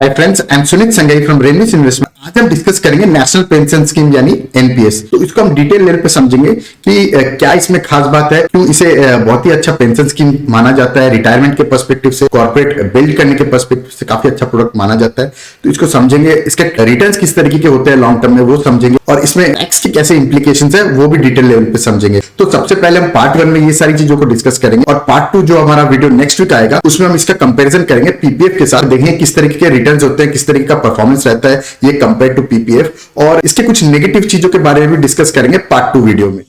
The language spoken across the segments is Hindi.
Hi friends, I am Sunit Sangai from Renis investment. आज हम डिस्कस करेंगे नेशनल पेंशन स्कीम यानी एनपीएस। तो इसको हम डिटेल लेवल पे समझेंगे कि क्या इसमें खास बात है, क्यों इसे बहुत ही अच्छा पेंशन स्कीम माना जाता है, रिटायरमेंट के पर्सपेक्टिव से, कॉर्पोरेट बिल्ड करने के पर्सपेक्टिव से काफी अच्छा प्रोडक्ट माना जाता है। तो इसको समझेंगे, इसके रिटर्न्स किस तरीके के होते हैं लॉन्ग टर्म में वो समझेंगे, और इसमें टैक्स की कैसे इंप्लीकेशंस है वो भी डिटेल लेवल पे समझेंगे। तो सबसे पहले हम पार्ट 1 में ये सारी चीजों को डिस्कस करेंगे, और पार्ट 2 जो हमारा वीडियो नेक्स्ट वीक आएगा उसमें हम इसका कंपेरिजन करेंगे पीपीएफ के साथ, देखेंगे किस तरीके के रिटर्न्स होते हैं, किस तरीके का परफॉर्मेंस रहता है ये कंपेयर टू पीपीएफ, और इसके कुछ नेगेटिव चीजों के बारे में भी डिस्कस करेंगे पार्ट 2 वीडियो में।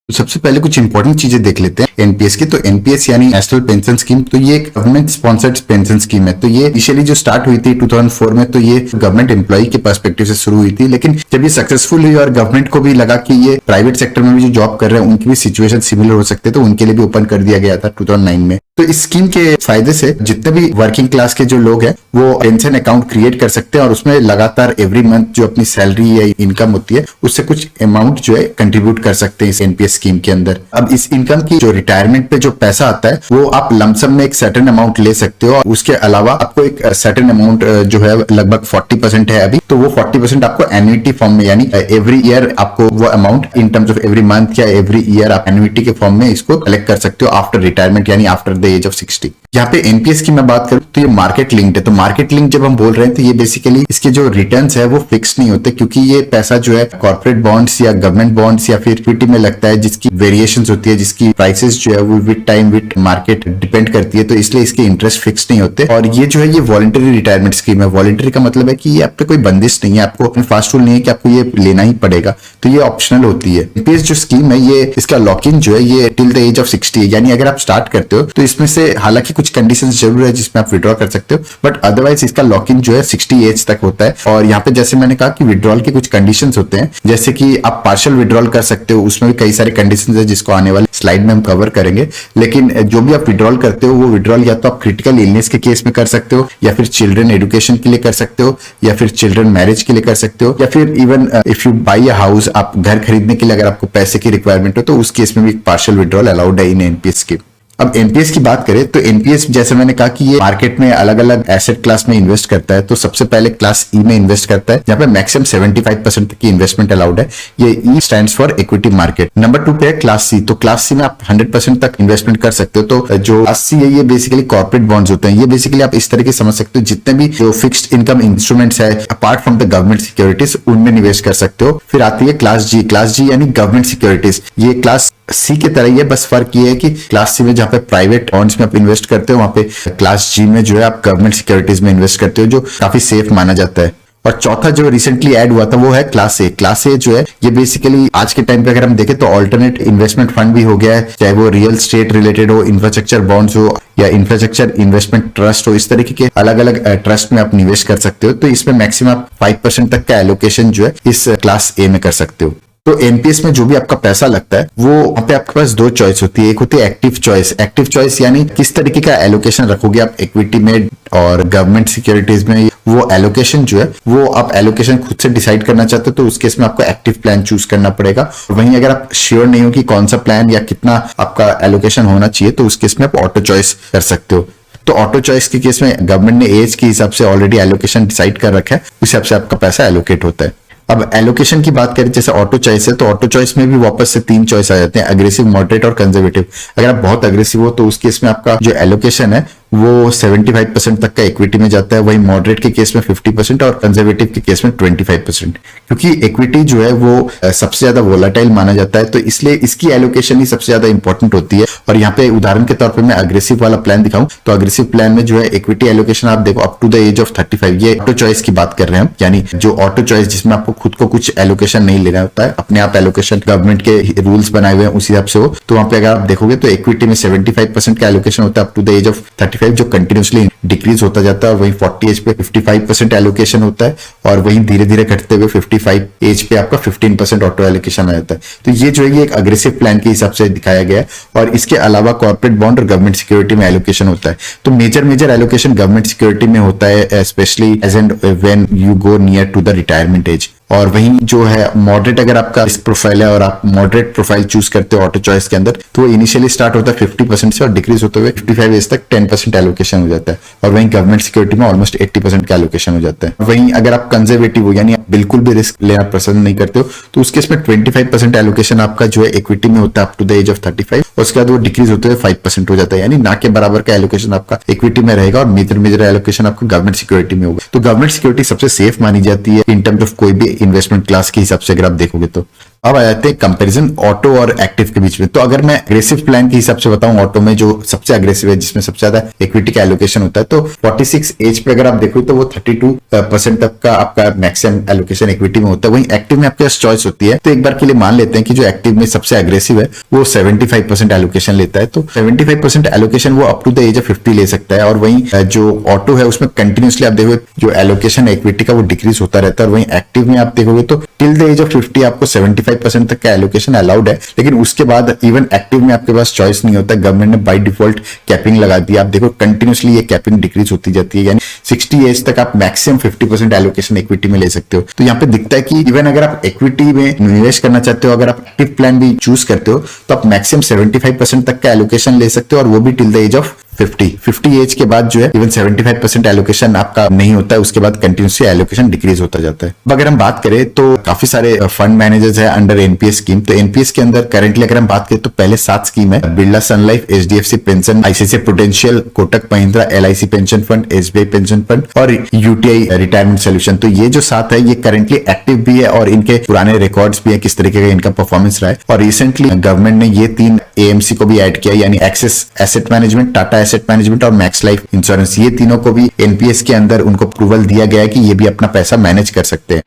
तो सबसे पहले कुछ इंपॉर्टेंट चीजें देख लेते हैं एनपीएस की। तो एनपीएस यानी नेशनल पेंशन स्कीम, तो ये एक गवर्नमेंट स्पॉन्सर्ड पेंशन स्कीम है। तो ये इनिशियली जो स्टार्ट हुई थी 2004 में, तो ये गवर्नमेंट एम्प्लॉय के पर्सपेक्टिव से शुरू हुई थी, लेकिन जब ये सक्सेसफुल हुई और गवर्नमेंट को भी लगा कि ये प्राइवेट सेक्टर में भी जो जॉब कर रहे हैं उनकी भी सिचुएशन सिमिलर हो सकते, तो उनके लिए भी ओपन कर दिया गया था 2009 में। तो इस स्कीम के फायदे से जितने भी वर्किंग क्लास के जो लोग हैं वो पेंशन अकाउंट क्रिएट कर सकते हैं, और उसमें लगातार एवरी मंथ जो अपनी सैलरी या इनकम होती है उससे कुछ अमाउंट जो है कंट्रीब्यूट कर सकते हैं इस एनपीएस स्कीम के अंदर। अब इस इनकम की जो रिटायरमेंट पे जो पैसा आता है वो आप लमसम में एक सर्टेन अमाउंट ले सकते हो, और उसके अलावा आपको एक सर्टेन अमाउंट जो है लगभग 40% है अभी, तो वो 40% आपको एन्युटी फॉर्म में यानी एवरी ईयर आपको वो amount in terms of every month या एवरी ईयर आप एन्युटी के फॉर्म में इसको कलेक्ट कर सकते हो आफ्टर रिटायरमेंट यानी आफ्टर द एज ऑफ 60। यहाँ पे एनपीएस की मैं बात करूं तो ये मार्केट लिंक्ड है। तो मार्केट लिंक जब हम बोल रहे हैं तो ये बेसिकली इसके जो रिटर्न्स है वो फिक्स नहीं होते, क्योंकि ये पैसा जो है कॉर्पोरेट बॉन्ड्स या गवर्नमेंट बॉन्ड्स या फिर इक्विटी में लगता है, जिसकी वेरिएशंस होती है, जिसकी प्राइसेस जो है वो with time with market depend करती है, तो इसलिए इसके इंटरेस्ट फिक्स नहीं होते। और ये जो है ये वॉलंटरी रिटायरमेंट स्कीम है। वॉलंटरी का मतलब है कि ये आप पे कोई बंदिश नहीं है, आपको फास्ट रूल नहीं है कि आपको ये लेना ही पड़ेगा, तो ये ऑप्शनल होती है। एनपीएस जो स्कीम है ये इसका लॉक इन जो है ये टिल द एज ऑफ 60 है, यानी अगर आप स्टार्ट करते हो तो इसमें से हालांकि कुछ कंडीशन जरूर है जिसमें आप विड्रॉ कर सकते हो, बट अदरवाइज इसका लॉक इन जो है 60 एज तक होता है। और यहाँ पे जैसे मैंने कहा कि विड्रॉल के कुछ कंडीशंस होते हैं, जैसे कि आप पार्शियल विड्रॉल कर सकते हो, उसमें भी कई सारे कंडीशंस है जिसको आने वाले स्लाइड में हम कवर करेंगे। लेकिन जो भी आप विड्रॉल करते हो वो विड्रॉल या तो आप क्रिटिकल इलनेस के केस में कर सकते हो, या फिर चिल्ड्रन एजुकेशन के लिए कर सकते हो, या फिर चिल्ड्रन मैरिज के लिए कर सकते हो, या फिर even if you by a house, आप घर खरीदने के लिए अगर आपको पैसे की रिक्वायरमेंट हो तो उस केस में भी पार्शियल विड्रॉल अलाउड है इन एनपीएस स्कीम। अब एनपीएस की बात करें तो एनपीएस जैसे मैंने कहा कि ये मार्केट में अलग अलग एसेट क्लास में इन्वेस्ट करता है। तो सबसे पहले क्लास ई में इन्वेस्ट करता है, जहां पे मैक्सिमम 75% तक की इन्वेस्टमेंट अलाउड है। ये ई stands for equity market. Number 2 पे है क्लास सी। तो क्लास सी में आप 100% तक इन्वेस्टमेंट कर सकते हो। तो जो क्लास सी है ये बेसिकली कॉर्पोरेट बॉन्ड्स होते हैं। ये बेसिकली आप इस तरीके समझ सकते हो, जितने भी जो फिक्स्ड इनकम इंस्ट्रूमेंट्स है apart from the government securities उनमें निवेश कर सकते हो। फिर आती है क्लास जी। क्लास जी यानी गवर्नमेंट सिक्योरिटीज। ये क्लास सी की तरह ही है, बस फर्क ये है कि क्लास सी में जहां पे प्राइवेट बॉन्ड्स में आप इन्वेस्ट करते हो, वहां पे क्लास जी में जो है आप गवर्नमेंट सिक्योरिटीज में इन्वेस्ट करते हो, जो काफी सेफ माना जाता है। और चौथा जो रिसेंटली ऐड हुआ था वो है क्लास ए। क्लास ए जो है ये बेसिकली आज के टाइम पे अगर हम देखें तो ऑल्टरनेट इन्वेस्टमेंट फंड भी हो गया है, चाहे वो रियल स्टेट रिलेटेड हो, इंफ्रास्ट्रक्चर बॉन्ड्स हो, या इंफ्रास्ट्रक्चर इन्वेस्टमेंट ट्रस्ट हो। इस तरीके के अलग अलग ट्रस्ट में आप निवेश कर सकते हो। तो इसमें मैक्सिमम आप 5% तक का एलोकेशन जो है इस क्लास ए में कर सकते हो। तो एनपीएस में जो भी आपका पैसा लगता है वो वहां पे आपके पास 2 चॉइस होती है। एक होती है एक्टिव चॉइस। एक्टिव चॉइस यानी किस तरीके का एलोकेशन रखोगे आप, इक्विटी में और गवर्नमेंट सिक्योरिटीज में। वो एलोकेशन जो है वो आप एलोकेशन खुद से डिसाइड करना चाहते हो तो उस केस में आपको एक्टिव प्लान चूज करना पड़ेगा। वहीं अगर आप श्योर नहीं हो कि कौन सा प्लान या कितना आपका एलोकेशन होना चाहिए तो उस केस में आप ऑटो चॉइस कर सकते हो। तो ऑटो चॉइस के केस में गवर्नमेंट ने एज के हिसाब से ऑलरेडी एलोकेशन डिसाइड कर रखा है, उस हिसाब से आपका पैसा एलोकेट होता है। अब एलोकेशन की बात करें, जैसे ऑटो चॉइस है तो ऑटो चॉइस में भी वापस से 3 चॉइस आ जाते हैं, अग्रेसिव, मॉडरेट और कंजर्वेटिव। अगर आप बहुत अग्रेसिव हो तो उस केस में आपका जो एलोकेशन है वो 75% तक का इक्विटी में जाता है, वही मॉडरेट के केस में 50% और कंजर्वेटिव के केस में 25%। क्योंकि इक्विटी जो है वो सबसे ज्यादा वोलाटाइल माना जाता है, तो इसलिए इसकी एलोकेशन ही सबसे ज्यादा इंपॉर्टेंट होती है। और यहाँ पे उदाहरण के तौर पर मैं अग्रेसिव वाला प्लान दिखाऊं तो अग्रेसिव प्लान में जो है इक्विटी एलोकेशन आप देखो up to the age of 35। ये ऑटो चॉइस की बात कर रहे हैं हम, यानी जो ऑटो चॉइस जिसमें आपको खुद को कुछ एलोकेशन नहीं लेना होता है, अपने आप एलोकेशन गवर्नमेंट के रूल्स बनाए हुए हैं उस हिसाब से हो। तो वहां पे अगर आप देखोगे तो इक्विटी में 75% का एलोकेशन होता है up to the age of 35, जो कंटिन्यूसली डिक्रीज होता जाता है। और वहीं 40 एज पे 55% एलोकेशन होता है, और वहीं धीरे धीरे घटते हुए 55 एज पे आपका 15% ऑटो एलोकेशन आ जाता है। तो ये जो है ये एक अग्रेसिव प्लान के हिसाब से दिखाया गया है। और इसके अलावा कॉर्पोरेट बॉन्ड और गवर्नमेंट सिक्योरिटी में एलोकेशन होता है। तो मेजर एलोकेशन गवर्नमेंट सिक्योरिटी में होता है, specially as and when you go near to the retirement age. और वहीं जो है मॉडरेट, अगर आपका रिस्क प्रोफाइल है और आप मॉडरेट प्रोफाइल चूज करते हो ऑटो चॉइस के अंदर, तो इनिशियली स्टार्ट होता है 50% से और डिक्रीज होते हुए 55 एज तक 10% एलोकेशन हो जाता है। और वहीं गवर्नमेंट सिक्योरिटी में ऑलमोस्ट 80% का एलोकेशन हो जाता है। वहीं अगर आप कंजर्वेटिव हो, यानी आप बिल्कुल भी रिस्क लेना पसंद नहीं करते हो, तो उसके इसमें 25% एलोकेशन आपका जो है इक्विटी में होता है up to the age of 35, और उसके बाद वो डिक्रीज होते हुए 5% हो जाता है, यानी ना के बराबर का एलोकेशन आपका इक्विटी में रहेगा और मेजर एलोकेशन आपको गवर्नमेंट सिक्योरिटी में होगा। तो गवर्नमेंट सिक्योरिटी सबसे सेफ मानी जाती है इन टर्म्स ऑफ कोई भी इन्वेस्टमेंट क्लास के हिसाब से अगर आप देखोगे तो। अब आ जाते हैं कंपैरिजन ऑटो और एक्टिव के बीच में। तो अगर मैं एग्रेसिव प्लान के हिसाब से बताऊं, ऑटो में जो सबसे एग्रेसिव है, जिसमें सबसे ज्यादा इक्विटी का एलोकेशन होता है, तो 46 एज पे अगर आप देखो तो वो 32% तक का आपका मैक्सिमम एलोकेशन इक्विटी में होता है। वहीं एक्टिव में आपके पास चॉइस होती है, तो एक बार के लिए मान लेते हैं कि जो एक्टिव में सबसे एग्रेसिव है वो 75% एलोकेशन लेता है। तो 75% एलोकेशन वो up to the age of 50 ले सकता है। और वहीं जो ऑटो है उसमें कंटिन्यूसली आप देखोगे जो एलोकेशन है इक्विटी का वो डिक्रीज होता रहता है। और वहीं एक्टिव में आप देखोगे तो टिल द एज ऑफ 50 आपको 75% तक का एलोकेशन अलाउड है, लेकिन उसके बाद इवन एक्टिव में आपके पास चॉइस नहीं होता, गवर्नमेंट ने बाय डिफॉल्ट कैपिंग लगा दी। आप देखो कंटिन्यूसली ये कैपिंग डिक्रीज होती जाती है, यानी 60 एज तक आप मैक्सिमम 50% एलोकेशन इक्विटी में ले सकते हो। तो यहाँ पे दिखता है कि इवन अगर आप इक्विटी में निवेश करना चाहते हो, अगर आप एक्टिव प्लान भी चूज करते हो, तो आप मैक्सिमम 75% तक का एलोकेशन ले सकते हो, और वो भी till the age of 50 age के बाद जो है इवन 75% एलोकेशन आपका नहीं होता है, उसके बाद कंटिन्यूसली एलोकेशन डिक्रीज होता जाता है। अब अगर हम बात करें तो काफी सारे फंड मैनेजर्स है अंडर एनपीएस स्कीम। तो एनपीएस के अंदर करंटली अगर हम बात करें तो पहले 7 स्कीम है, Birla Sun Life, HDFC pension, ICICI Prudential, Kotak Mahindra, LIC pension fund, SBI pension fund और यूटीआई रिटायरमेंट सोल्यूशन। तो ये जो 7 है ये करंटली एक्टिव भी है और इनके पुराने रिकॉर्ड्स भी है किस तरीके का इनका परफॉर्मेंस रहा है। और रिसेंटली गवर्नमेंट ने ये 3 एएमसी को भी ऐड किया, यानी axis asset management, Tata asset management और मैक्स लाइफ इंश्योरेंस। ये तीनों को भी एनपीएस के अंदर उनको अप्रूवल दिया गया है कि ये भी अपना पैसा मैनेज कर सकते हैं।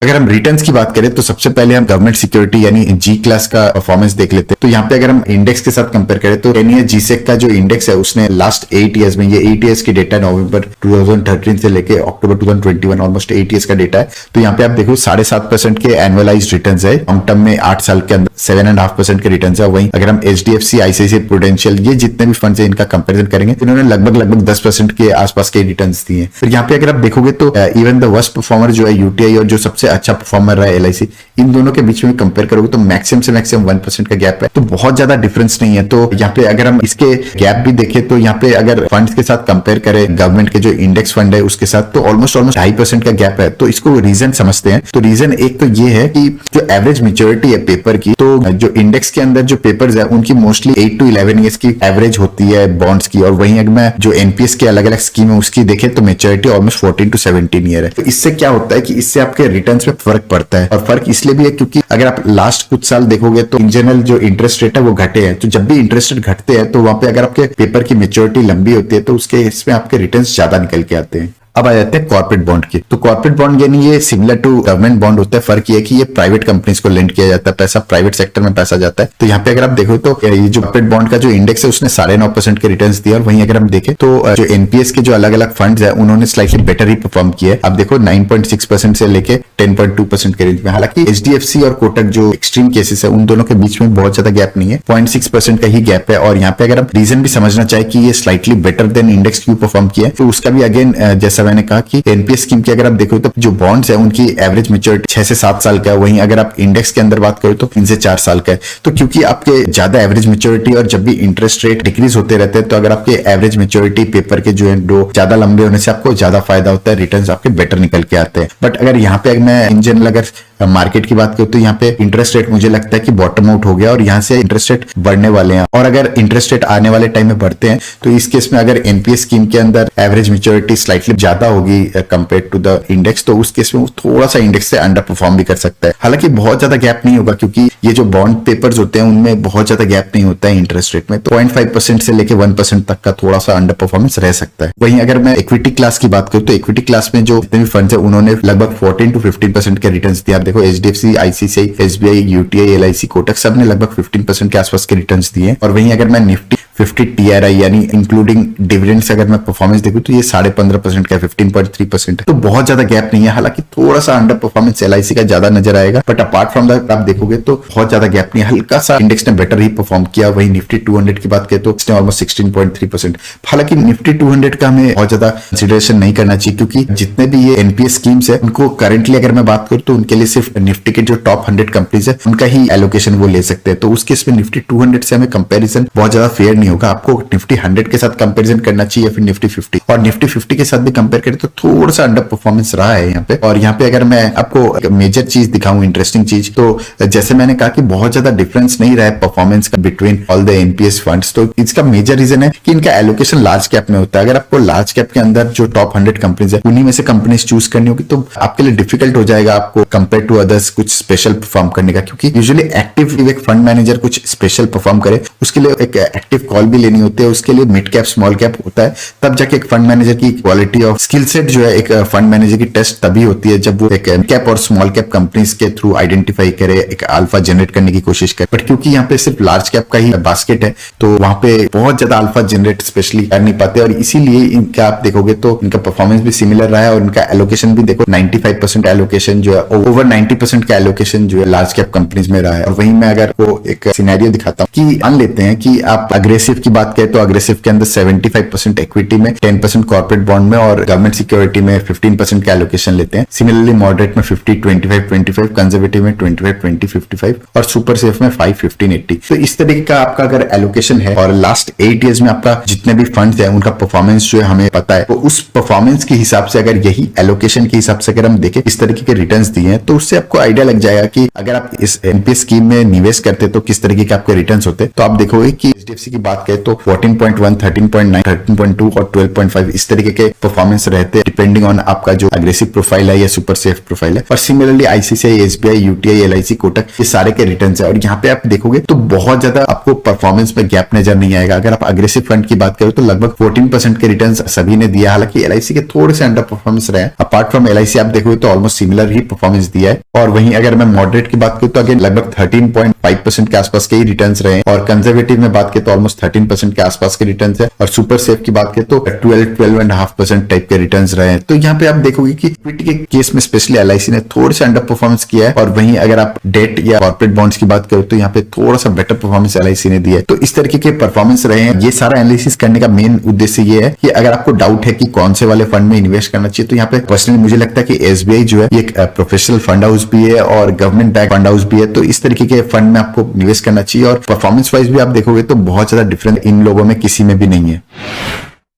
अगर हम रिटर्न्स की बात करें तो सबसे पहले हम गवर्नमेंट सिक्योरिटी यानी जी क्लास का परफॉर्मेंस देख लेते हैं। तो यहाँ पे अगर हम इंडेक्स के साथ कंपेयर करें तो 10 ईयर जीसेक का जो इंडेक्स है उसने लास्ट 8 ईयर्स में, ये 8 ईयर्स की डेटा नवंबर 2013 से लेके अक्टूबर 2021 ऑलमोस्ट 8 ईयर्स का डेटा है। तो यहाँ पे आप देखो 7.5% के एनुअलाइज रिटर्न है, लॉन्ग टर्म में 8 साल के अंदर 7.5% के रिटर्न है। वहीं अगर हम एचडीएफसी, आईसीआईसीआई प्रूडेंशियल, ये जितने भी फंड है इनका कंपेरिजन करेंगे तो इन्होंने लगभग 10% के आसपास के रिटर्न दिए। फिर यहाँ पे अगर आप देखोगे तो इवन द वर्स्ट परफॉर्मर जो है यूटीआई और जो सबसे अच्छा परफॉर्मर रहा है एलआईसी, इन दोनों के बीच में कंपेयर करोगे तो मैक्सिमम से मैक्सिमम 1% का गैप है, तो बहुत ज्यादा डिफरेंस नहीं है। तो यहाँ पे अगर हम इसके गैप भी देखें तो यहाँ पे अगर फंड्स के साथ कंपेयर करें गवर्नमेंट के जो इंडेक्स फंड है उसके साथ, तो ऑलमोस्ट 2.5% का गैप है। तो इसको रीजन समझते हैं। तो रीजन एक तो ये है कि जो एवरेज मेच्योरिटी है पेपर की, तो जो इंडेक्स के अंदर जो पेपर्स है उनकी मोस्टली 8 to 11 ईयर्स की एवरेज होती है बॉन्ड्स की, और वहीं अगर मैं जो एनपीएस के अलग अलग स्कीम है उसकी देखे तो मेच्योरिटी ऑलमोस्ट 14 to 17 ईयर है। तो इससे क्या होता है कि इससे आपके रिटर्न्स में फर्क पड़ता है, और फर्क इसलिए भी है क्योंकि अगर आप लास्ट कुछ साल देखोगे तो इन जनरल जो इंटरेस्ट रेट है वो घटे हैं। तो जब भी इंटरेस्ट रेट घटते हैं तो वहां पे अगर आपके पेपर की मेच्योरिटी लंबी होती है तो उसके इसमें आपके रिटर्न्स ज्यादा निकल के आते हैं। अब आ जाते हैं कॉर्पोरेट बॉन्ड की। तो कॉर्पोरेट बॉन्ड यानी ये सिमिलर टू गवर्नमेंट बॉन्ड होता है, फर्क ये है कि ये प्राइवेट कंपनीज को लेंड किया जाता है, पैसा प्राइवेट सेक्टर में पैसा जाता है। तो यहाँ पे अगर आप देखो तो ये जो कॉर्पोरेट बॉन्ड का जो इंडेक्स है उसने 9.5% के रिटर्न्स दिए, और वहीं अगर हम देखें तो जो एनपीएस के जो अलग अलग फंड्स है उन्होंने स्लाइटली बेटर ही परफॉर्म किया है। आप देखो 9.6% से लेके 10.2% के रेंज में। हालांकि एचडीएफसी और कोटक जो एक्सट्रीम केसेस है उन दोनों के बीच में बहुत ज्यादा गैप नहीं है, 0.6% का ही गैप है। और यहाँ पे अगर हम रीजन भी समझना चाहे कि ये स्लाइटली बेटर देन इंडेक्स क्यों परफॉर्म किया है, तो उसका भी अगेन जैसा मैंने कहा कि एनपीएस स्कीम की अगर आप देखो तो जो बॉन्ड्स है उनकी एवरेज मेच्योरिटी 6 से 7 साल का है, वहीं अगर आप इंडेक्स के अंदर बात करो तो 3 से 4 साल का है। तो क्योंकि आपके ज्यादा एवरेज मेच्योरिटी और जब भी इंटरेस्ट रेट डिक्रीज होते रहते हैं तो अगर आपके एवरेज मेच्योरिटी पेपर के जो है दो ज्यादा लंबे होने से आपको ज्यादा फायदा होता है, रिटर्न्स आपके बेटर निकल के आते हैं। बट अगर यहाँ पे मैं इन जनरल अगर मार्केट की बात करूं तो यहाँ पे इंटरेस्ट रेट मुझे लगता है कि बॉटम आउट हो गया और यहाँ से इंटरेस्ट रेट बढ़ने वाले हैं, और अगर इंटरेस्ट रेट आने वाले टाइम में बढ़ते हैं तो इस केस में अगर एनपीएस स्कीम के अंदर एवरेज मेच्योरिटी स्लाइटली ज्यादा होगी कंपेयर टू द इंडेक्स, तो उस केस में थोड़ा सा इंडेक्स से अंडर परफॉर्म भी कर सकता है। हालांकि बहुत ज्यादा गैप नहीं होगा क्योंकि ये जो बॉन्ड पेपर्स होते हैं उनमें बहुत ज्यादा गैप नहीं होता है इंटरेस्ट रेट में, तो 0.5% से लेके 1% तक का थोड़ा सा अंडर परफॉर्मेंस रह सकता है। वहीं अगर मैं इक्विटी क्लास की बात करूं तो इक्विटी क्लास में जो जितने भी फंड है उन्होंने लगभग 14 to 15% के रिटर्न दिया। आप देखो HDFC, ICICI, SBI, UTI, LIC, Kotak सब ने लगभग 15% के आसपास के रिटर्न्स दिए। और वहीं अगर मैं निफ्टी 50 TRI यानी इंक्लूडिंग डिविडेंड्स अगर मैं परफॉर्मेंस देखूं तो ये 15.5% का 15.3% है, तो बहुत ज्यादा गैप नहीं है। हालांकि थोड़ा सा अंडर परफॉर्मेंस LIC का ज्यादा नजर आएगा, बट अपार्ट फ्रॉम दैट आप देखोगे तो बहुत ज्यादा गैप नहीं है। हल्का सा इंडेक्स ने बेटर ही परफॉर्म किया। वही निफ्टी 200 की बात करें तो इसने ऑलमोस्ट 16.3%। हालांकि निफ्टी 200 का हमें बहुत ज्यादा कंसिडरेशन नहीं करना चाहिए, क्योंकि जितने भी ये एनपीएस स्कीम्स है उनको करंटली अगर मैं बात करूं तो उनके लिए सिर्फ निफ्टी के जो टॉप 100 कंपनीज है उनका ही एलोकेशन वो ले सकते हैं। तो उस केस में निफ्टी 200 से हमें कंपैरिजन बहुत ज्यादा फेयर नहीं होगा। आपको निफ्टी 100 के साथ कंपैरिजन करना चाहिए या फिर निफ्टी 50, और निफ्टी 50 के साथ भी कंपेयर करें तो थोड़ा सा अंडर परफॉर्मेंस रहा है यहाँ पे। और यहाँ पे अगर मैं आपको मेजर चीज दिखाऊं, इंटरेस्टिंग चीज, तो जैसे मैंने कहा कि बहुत ज्यादा डिफरेंस नहीं रहा है परफॉर्मेंस का between all the NPS funds. तो इसका मेजर रीजन है कि इनका एलोकेशन लार्ज कैप में होता है। अगर आपको लार्ज कैप के अंदर जो टॉप 100 कंपनीज है उन्हीं में से कंपनीज चूज करनी होगी तो आपके लिए डिफिकल्ट हो जाएगा आपको कंपेयर टू अदर्स कुछ स्पेशल परफॉर्म करने का, क्योंकि यूजुअली एक्टिव एक फंड मैनेजर कुछ स्पेशल परफॉर्म करे उसके लिए एक एक्टिव कॉल भी लेनी होती है, उसके लिए मिड कैप स्मॉल कैप होता है, तब जाके एक फंड मैनेजर की क्वालिटी ऑफ स्किल सेट जो है एक फंड मैनेजर की टेस्ट तभी होती है जब वो एक कैप और स्मॉल कैप कंपनीज के थ्रू आइडेंटिफाई करे, एक अल्फा जनरेट करने की कोशिश करे। बट क्योंकि यहाँ पे सिर्फ लार्ज कैप का ही बास्केट है तो वहां पे बहुत ज्यादा अल्फा जनरेट स्पेशली कर नहीं पाते, और इसीलिए इनका आप देखोगे तो इनका परफॉर्मेंस भी सिमिलर रहा है और इनका एलोकेशन भी देखो 95% एलोकेशन जो है, ओवर 90% का एलोकेशन जो है लार्ज कैप कंपनीज में रहा है। और वहीं मैं अगर वो एक सिनेरियो दिखाता हूँ कि मान लेते हैं कि आप अग्रेसिव की बात करें तो अग्रेसिव के अंदर 75% इक्विटी में, 10% कॉर्पोरेट बॉन्ड में और गवर्नमेंट सिक्योरिटी में 15% का एलोकेशन लेते हैं। सिमिलरली मॉडरेट में 50-25-25, कंजर्वेटिव में 25-20-55 और सुपर सेफ में 5-15-80। तो इस तरीके का आपका अगर एलोकेशन है और लास्ट 8 ईयर्स में आपका जितने भी फंड्स है उनका परफॉर्मेंस जो है हमें पता है, तो उस परफॉर्मेंस के हिसाब से अगर यही एलोकेशन के हिसाब से अगर हम देखें इस तरीके के रिटर्न्स दिए हैं तो उससे आपको आइडिया लग जाएगा कि अगर आप इस एनपीएस स्कीम में निवेश करते तो किस तरीके के आपके रिटर्न्स होते। तो आप देखोगे कि एचडीएफसी की बात करें तो 14.1, 13.9, 13.2 और 12.5 इस तरीके के परफॉर्मेंस रहते हैं डिपेंडिंग ऑन आपका जो अग्रेसिव प्रोफाइल है या सुपर सेफ प्रोफाइल है। और similarly ICICI, SBI, UTI, LIC, Kotak ये सारे के रिटर्न्स है। और यहाँ पे आप देखोगे तो बहुत ज्यादा आपको परफॉर्मेंस में गैप नजर नहीं आएगा। अगर आप अग्रेसिव फंड की बात करें तो लगभग 14% के रिटर्न्स सभी ने दिया, हालांकि एलआईसी के थोड़े से अंडर परफॉर्मेंस रहे। अपार्ट फ्रॉम एलआईसी आप देखोगे तो ऑलमोस्ट सिमिलर ही परफॉर्मेंस दिया है। और वहीं अगर मैं मॉडरेट की बात करूं तो अगेन लगभग 13.5% के आसपास के ही रिटर्न्स रहे। और कंजर्वेटिव में बात करें तो ऑलमोस्ट 13% के आसपास के रिटर्न्स है। और सुपर सेफ की बात करें तो 12.5% टाइप के रिटर्न्स रहे। तो यहाँ पे आप देखोगे कि इक्विटी के केस में स्पेशली एलआईसी ने थोड़े से अंडर परफॉर्मेंस किया है। और वहीं अगर आप डेट या कॉर्पोरेट बॉन्ड्स की बात करें तो यहाँ पे थोड़ा सा बेटर परफॉर्मेंस एलआईसी ने दिया है। तो इस तरीके के परफॉर्मेंस रहे हैं। ये सारा एनालिसिस करने का मेन उद्देश्य ये है कि अगर आपको डाउट है कि कौन से वाले फंड में इन्वेस्ट करना चाहिए तो यहाँ पे पर्सनली मुझे लगता है कि एसबीआई जो है एक प्रोफेशनल फंड हाउस भी है और गवर्नमेंट बैक फंड हाउस भी है। तो इस तरीके के फंड में आपको निवेश करना चाहिए। और परफॉर्मेंस वाइज भी आप देखोगे तो बहुत ज्यादा डिफरेंस इन लोगों में किसी में भी नहीं है।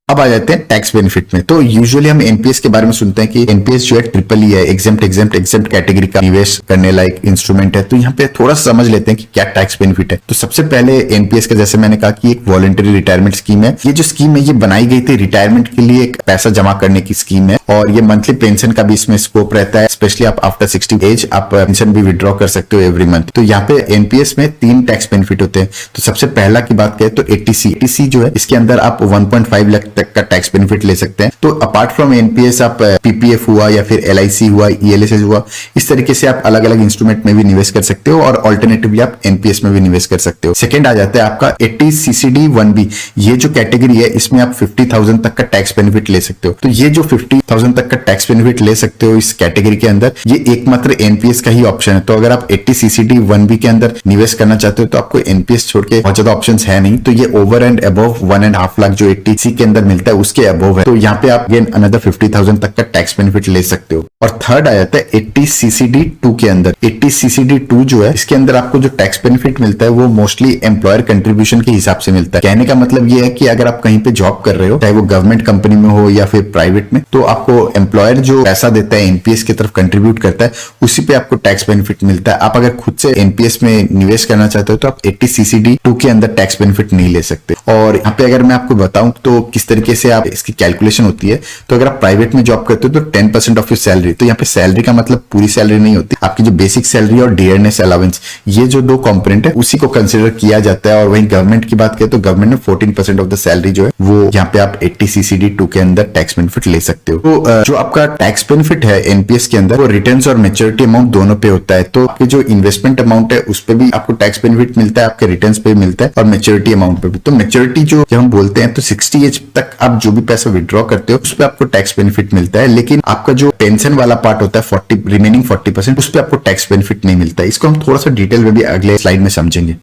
अब आ जाते हैं टैक्स बेनिफिट में। तो यूजुअली हम एनपीएस के बारे में सुनते हैं कि एनपीएस जो है ट्रिपल ई है, एग्जेम्प्ट कैटेगरी का निवेश करने लायक इंस्ट्रूमेंट है। तो यहाँ पे थोड़ा सा समझ लेते हैं कि क्या टैक्स बेनिफिट है। तो सबसे पहले एनपीएस का जैसे मैंने कहा कि एक वॉलंटरी रिटायरमेंट स्कीम है। ये जो स्कीम है ये बनाई गई थी रिटायरमेंट के लिए, एक पैसा जमा करने की स्कीम है और ये मंथली पेंशन का भी इसमें स्कोप रहता है। स्पेशली आप आफ्टर 60 एज आप पेंशन भी विड्रॉ कर सकते हो एवरी मंथ। तो यहाँ पे एनपीएस में 3 टैक्स बेनिफिट होते हैं। तो सबसे पहला की बात करें तो एटीसी जो है इसके अंदर आप 1.5 लाख तक का टैक्स बेनिफिट ले सकते हैं। तो अपार्ट फ्रॉम एनपीएस आप पीपीएफ हुआ या फिर एलआईसी हुआ, ईएलएसएस हुआ, इस तरीके से आप अलग अलग इंस्ट्रूमेंट में भी निवेश कर सकते हो और ऑल्टरनेटिवली आप एनपीएस में भी निवेश कर सकते हो। सेकंड आ जाता है आपका 80 सीसीडी 1बी। ये जो कैटेगरी है इसमें आप 50,000 तक का टैक्स बेनिफिट ले सकते हो। तो ये जो 50,000 तक का टैक्स बेनिफिट ले सकते हो इस कैटेगरी के अंदर, ये एकमात्र एनपीएस का ही ऑप्शन है। तो अगर आप 80 सीसीडी 1बी के अंदर निवेश करना चाहते हो तो आपको एनपीएस छोड़ के बहुत ज्यादा ऑप्शन है नहीं। तो ये ओवर एंड अबव 1.5 लाख जो 80 के अंदर मिलता है उसके अबव है। तो यहाँ पे आप अगेन अनदर 50,000 तक का टैक्स बेनिफिट ले सकते हो। और थर्ड आ जाता है 80 सीसीडी 2 के अंदर। 80 सीसीडी 2 जो है इसके अंदर आपको जो टैक्स बेनिफिट मिलता है वो मोस्टली एम्प्लॉयर कंट्रीब्यूशन के हिसाब से मिलता है। कहने का मतलब ये है कि अगर आप कहीं पे जॉब कर रहे हो, चाहे वो गवर्नमेंट कंपनी में हो या फिर प्राइवेट में, तो आपको एम्प्लॉयर जो पैसा देता है एनपीएस की तरफ कंट्रीब्यूट करता है उसी पे आपको टैक्स बेनिफिट मिलता है। आप अगर खुद से एनपीएस में निवेश करना चाहते हो तो आप 80 सीसीडी 2 के अंदर टैक्स बेनिफिट नहीं ले सकते। और यहाँ पे अगर मैं आपको बताऊं तो किस तरीके से आप इसकी कैलकुलेशन होती है। तो अगर आप प्राइवेट में जॉब करते हो तो 10% ऑफ योर सैलरी, तो यहाँ पे सैलरी का मतलब पूरी सैलरी नहीं होती, आपकी जो बेसिक सैलरी और डियरनेस अलाउंस, ये जो दो कंपोनेंट है उसी को कंसिडर किया जाता है। और वहीं गवर्नमेंट की बात करें तो गवर्नमेंट में 14% ऑफ द सैलरी जो है वो यहाँ पे आप 80 CCD 2 के अंदर टैक्स बेनिफिट ले सकते हो। तो जो आपका टैक्स बेनिफिट है एनपीएस के अंदर वो रिटर्न्स और मैच्योरिटी अमाउंट दोनों पे होता है। तो आपकी जो इन्वेस्टमेंट अमाउंट है उस पे भी आपको टैक्स बेनिफिट मिलता है, आपके रिटर्न्स पे भी मिलता है और मैच्योरिटी अमाउंट पे भी। तो मैच्योरिटी जो जब हम बोलते हैं तो 60 एज तक आप जो भी पैसा विड्रॉ करते हो उस पर आपको टैक्स बेनिफिट मिलता है, लेकिन आपका जो पेंशन वाला पार्ट होता है 40 रिमेनिंग 40% उस पर आपको टैक्स बेनिफिट नहीं मिलता है। इसको हम थोड़ा सा डिटेल में भी अगले स्लाइड में समझेंगे।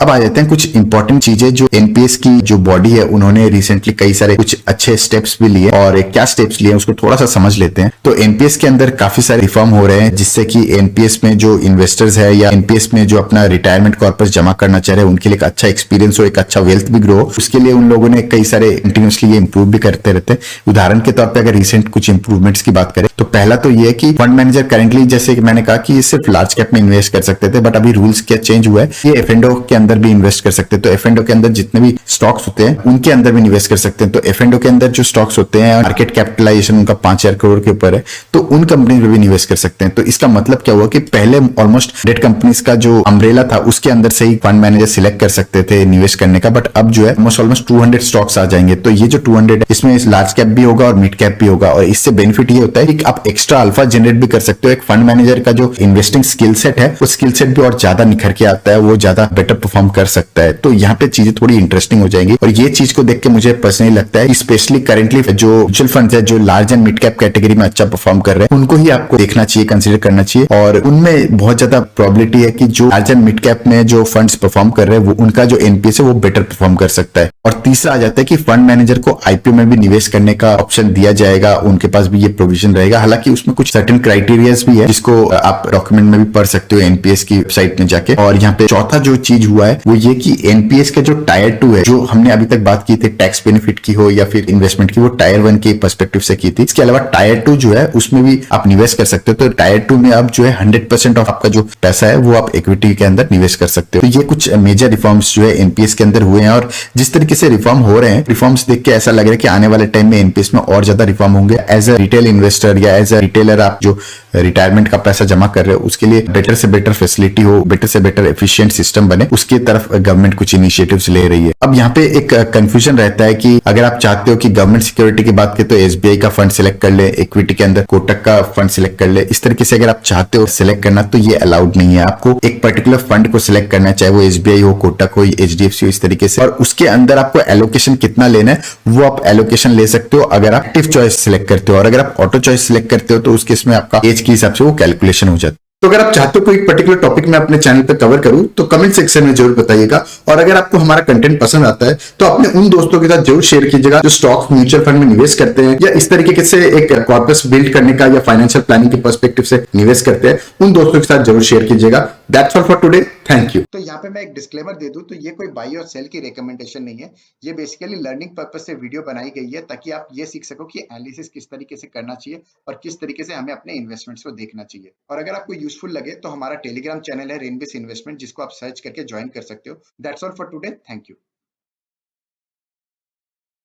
अब आ जाते हैं कुछ इंपॉर्टेंट चीजें जो एनपीएस की जो बॉडी है उन्होंने रिसेंटली कई सारे कुछ अच्छे स्टेप्स भी लिए, और क्या स्टेप्स लिए उसको थोड़ा सा समझ लेते हैं। तो एनपीएस के अंदर काफी सारे रिफॉर्म हो रहे हैं जिससे कि एनपीएस में जो इन्वेस्टर्स है या एनपीएस में जो अपना रिटायरमेंट कॉर्पस जमा करना चाह रहे हैं उनके लिए एक अच्छा एक्सपीरियंस हो, एक अच्छा वेल्थ भी ग्रो हो, उसके लिए उन लोगों ने कई सारे कंटिन्यूसली ये इंप्रूव भी करते रहते हैं। उदाहरण के तौर पर अगर रिसेंट कुछ इंप्रूवमेंट्स की बात करें तो पहला तो ये है कि फंड मैनेजर करेंटली, जैसे कि मैंने कहा कि ये सिर्फ लार्ज कैप में इन्वेस्ट कर सकते थे, बट अभी रूल्स क्या चेंज हुआ है, ये एफ&ओ के अंदर भी इन्वेस्ट कर सकते हैं। तो एफ&ओ के अंदर जितने भी स्टॉक्स होते हैं उनके अंदर भी निवेश कर सकते हैं। तो एफ&ओ के अंदर जो स्टॉक्स होते हैं मार्केट कैपिटलाइजेशन उनका 5,000 करोड़ के ऊपर है तो उन कंपनी में भी निवेश कर सकते हैं। तो इसका मतलब क्या हुआ कि पहले ऑलमोस्ट 100 कंपनीज का जो अम्ब्रेला था उसके अंदर से ही फंड मैनेजर सिलेक्ट कर सकते थे निवेश करने का, बट अब जो है ऑलमोस्ट 200 स्टॉक्स आ जाएंगे। तो ये जो 200 है इसमें लार्ज कैप भी होगा और मिड कैप भी होगा, और इससे बेनिफिट ये होता है कि आप एक्स्ट्रा अल्फा जनरेट भी कर सकते हो। एक फंड मैनेजर का जो इन्वेस्टिंग स्किल सेट है वो स्किल सेट भी और ज्यादा निखर के आता है, वो ज्यादा बेटर परफॉर्म कर सकता है। तो यहाँ पे चीजें थोड़ी इंटरेस्टिंग हो जाएंगी, और ये चीज को देख के मुझे पर्सनली लगता है स्पेशली करेंटली जो म्यूचुअल फंड है जो large and mid cap category में अच्छा परफॉर्म कर रहे हैं उनको ही आपको देखना चाहिए, कंसीडर करना चाहिए। और उनमें बहुत ज्यादा प्रोबेबिलिटी है कि जो लार्ज एंड मिड कैप में जो फंड्स परफॉर्म कर रहे हैं वो उनका जो एनपीएस है वो बेटर परफॉर्म कर सकता है। और तीसरा आ जाता है कि फंड मैनेजर को आईपीओ में भी निवेश करने का ऑप्शन दिया जाएगा, उनके पास भी ये प्रोविजन रहेगा। हालांकि उसमें कुछ सर्टेन क्राइटेरियाज भी है जिसको आप डॉक्यूमेंट में भी पढ़ सकते हो एनपीएस की वेबसाइट में जाके। और यहाँ पे चौथा जो चीज हुआ है वो ये कि एनपीएस का जो टायर 2 है, जो हमने अभी तक बात की थी टैक्स बेनिफिट की हो या फिर इन्वेस्टमेंट की, वो टायर 1 के पर्सपेक्टिव से की थी। इसके अलावा टायर 2 जो है उसमें भी आप निवेश कर सकते हो। तो टायर 2 में अब जो है 100% ऑफ आपका जो पैसा है वो आप इक्विटी के अंदर निवेश कर सकते हो। तो ये कुछ मेजर रिफॉर्म्स जो है एनपीएस के अंदर हुए हैं, और जिस तरीके से रिफॉर्म हो रहे हैं, रिफॉर्म्स देख के ऐसा लग रहा है कि आने वाले टाइम में एनपीएस में और ज्यादा रिफॉर्म होंगे। एज अ रिटेल इन्वेस्टर या एज अ रिटेलर आप जो रिटायरमेंट का पैसा जमा कर रहे हो उसके लिए बेटर से बेटर फैसिलिटी हो, बेटर से बेटर एफिशिएंट सिस्टम बने, उसकी तरफ गवर्नमेंट कुछ इनिशिएटिव्स ले रही है। अब यहाँ पे एक कंफ्यूजन रहता है कि अगर आप चाहते हो कि गवर्नमेंट सिक्योरिटी की बात करें तो एसबीआई का फंड सिलेक्ट कर ले, इक्विटी के अंदर कोटक का फंड सिलेक्ट कर ले, इस तरीके से अगर आप चाहते हो सिलेक्ट करना तो ये अलाउड नहीं है। आपको एक पर्टिकुलर फंड को सिलेक्ट करना है, चाहे वो एसबीआई हो, कोटक हो, एचडीएफसी हो, इस तरीके से, और उसके अंदर आपको एलोकेशन कितना लेना है वो आप एलोकेशन ले सकते हो अगर आप एक्टिव चॉइस सिलेक्ट करते हो। और अगर आप ऑटो चॉइस सिलेक्ट करते हो तो उस केस में आपका एज के हिसाब से वो कैलकुलेशन हो जाता है। तो अगर आप चाहते हो कोई पर्टिकुलर टॉपिक मैं अपने चैनल पे कवर करूं तो कमेंट सेक्शन में जरूर बताइएगा। और अगर आपको हमारा कंटेंट पसंद आता है तो अपने उन दोस्तों के साथ जरूर शेयर कीजिएगा जो स्टॉक्स म्यूचुअल फंड में निवेश करते हैं या इस तरीके से एक कॉर्पस बिल्ड करने का या फाइनेंशियल प्लानिंग के पर्सपेक्टिव से निवेश करते हैं। उन दोस्तों के साथ जरूर शेयर कीजिएगा। That's all for today, thank you. तो यहाँ पे मैं एक डिस्क्लेमर दे दूं तो ये कोई बाई और सेल की रिकमेंडेशन नहीं है, ये बेसिकली लर्निंग पर्पस से वीडियो बनाई गई है ताकि आप ये सीख सको कि एनालिसिस किस तरीके से करना चाहिए और किस तरीके से हमें अपने इन्वेस्टमेंट्स को देखना चाहिए। और अगर आपको यूजफुल लगे तो हमारा टेलीग्राम चैनल है रेनबेस इन्वेस्टमेंट, जिसको आप सर्च करके ज्वाइन कर सकते हो। That's all for today, thank you.